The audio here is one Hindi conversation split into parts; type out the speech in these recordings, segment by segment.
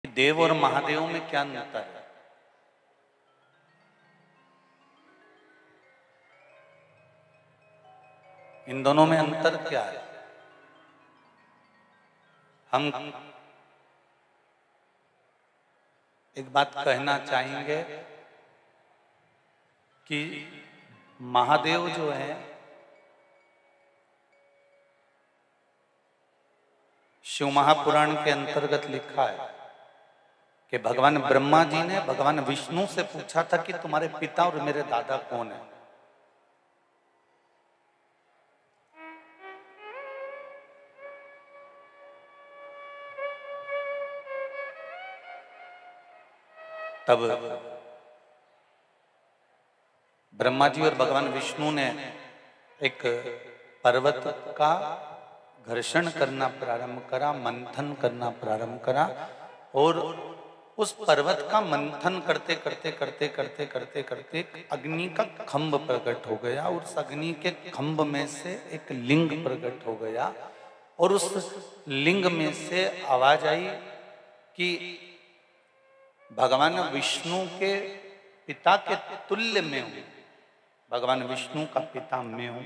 देव और महादेव में क्या अंतर है? इन दोनों में अंतर क्या है? हम एक बात कहना चाहेंगे कि महादेव जो है शिव महापुराण के अंतर्गत लिखा है कि भगवान ब्रह्मा जी ने भगवान विष्णु से पूछा था कि तुम्हारे पिता और मेरे दादा कौन है। तब ब्रह्मा जी और भगवान विष्णु ने एक पर्वत का घर्षण करना प्रारंभ करा, मंथन करना प्रारंभ करा, और उस पर्वत का मंथन करते करते करते करते करते करते अग्नि का खंभ प्रकट हो गया, और उस अग्नि के खंभ में से एक लिंग प्रकट हो गया, और उस लिंग में से आवाज आई कि भगवान विष्णु के पिता के तुल्य में हूं, भगवान विष्णु का पिता मैं हूं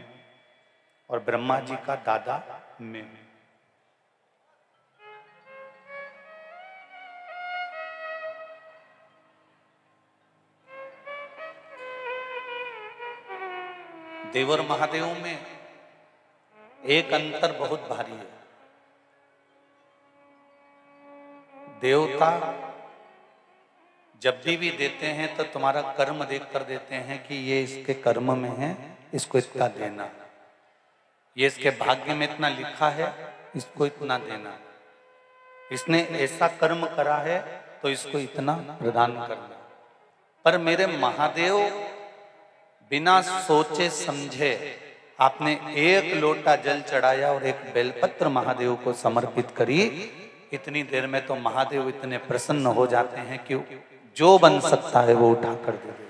और ब्रह्मा जी का दादा मैं हूं। देव और महादेव में एक अंतर बहुत भारी है। देवता जब भी देते हैं तो तुम्हारा कर्म देख कर देते हैं कि ये इसके कर्म में है, इसको इतना देना, ये इसके भाग्य में इतना लिखा है, इसको इतना देना, इसने ऐसा कर्म करा है तो इसको इतना प्रदान करना। पर मेरे महादेव बिना सोचे समझे आपने एक लोटा जल चढ़ाया और एक बेलपत्र महादेव को समर्पित करी, इतनी देर में तो महादेव इतने प्रसन्न हो जाते हैं कि जो बन सकता है वो उठा कर दे देते।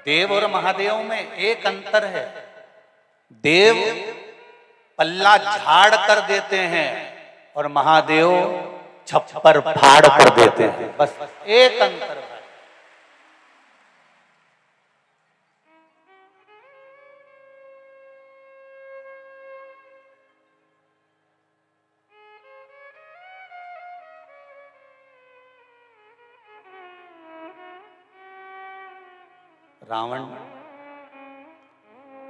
देव और महादेव में एक अंतर है, देव पल्ला झाड़ कर देते हैं और महादेव छप्पर फाड़ कर देते हैं, बस एक अंतर है। रावण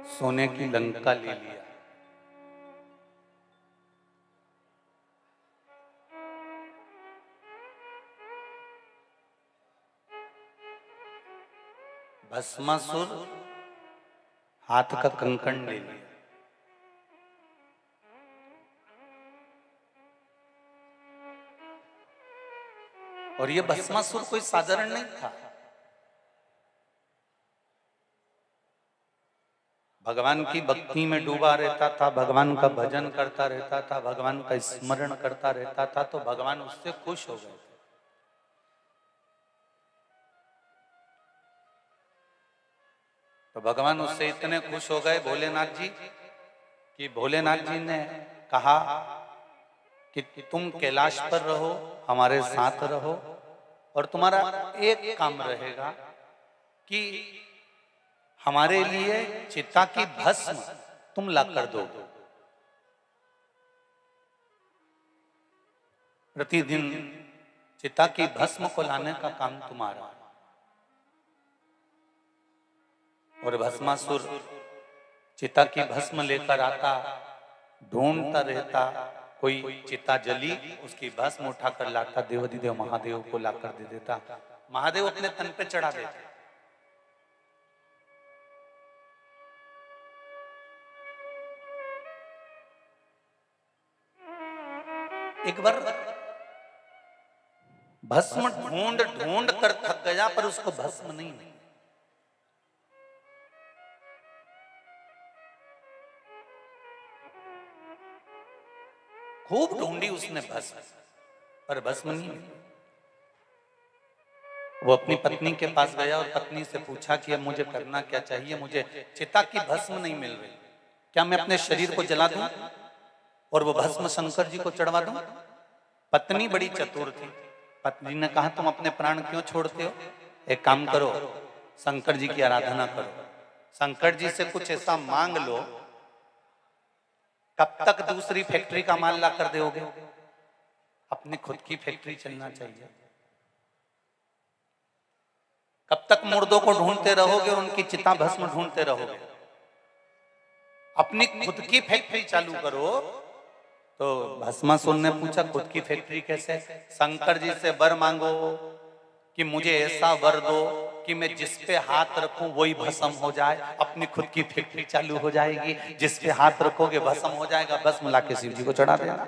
सोने की लंका ले लिया, भस्मासुर हाथ का कंकण ले लिया, और ये भस्मासुर कोई साधारण नहीं था। भगवान की भक्ति में डूबा रहता था, भगवान का भजन करता रहता था, भगवान का स्मरण करता रहता था, तो भगवान उससे खुश हो गए। तो भगवान उससे इतने खुश हो गए भोलेनाथ जी कि भोलेनाथ जी ने कहा कि तुम कैलाश पर रहो, हमारे साथ रहो, और तुम्हारा एक काम रहेगा कि हमारे लिए चिता की भस्म तुम ला कर दो। प्रतिदिन चिता की भस्म को लाने का काम तुम्हारा। और भस्मासुर चिता की भस्म लेकर आता, ढूंढता रहता, कोई चिता जली, उसकी भस्म उठाकर लाता, देवाधिदेव महादेव को लाकर दे देता। महादेव अपने तन पे चढ़ा देते। एक बार भस्म ढूंढ ढूंढ कर थक गया, पर उसको भस्म नहीं मिली। खूब ढूंढी उसने भस्म, पर भस्म नहीं मिली। वो अपनी पत्नी के पास गया और पत्नी से पूछा कि अब मुझे करना क्या चाहिए, मुझे चिता की भस्म नहीं मिल रही, क्या मैं अपने शरीर को जला दूं और वो भस्म शंकर जी को चढ़वा दूं? पत्नी बड़ी चतुर थी। पत्नी ने कहा तुम अपने प्राण क्यों छोड़ते हो? एक काम करो, शंकर जी की आराधना करो, शंकर जी से कुछ ऐसा मांग लो, कब तक दूसरी फैक्ट्री का माल ला कर दोगे? अपनी खुद की फैक्ट्री चलना चाहिए। कब तक मुर्दों को ढूंढते रहोगे और उनकी चिता भस्म ढूंढते रहोगे? अपनी खुद की फैक्ट्री चालू करो। तो भस्मासुर ने पूछा खुद की फैक्ट्री कैसे? शंकर जी से वर मांगो कि मुझे ऐसा वर दो कि मैं जिस पे हाथ रखूं वही भस्म हो जाए। अपनी खुद की फैक्ट्री चालू हो जाएगी, जिस पे हाथ रखोगे भस्म हो जाएगा, भस्म लाके शिव जी को चढ़ा देना।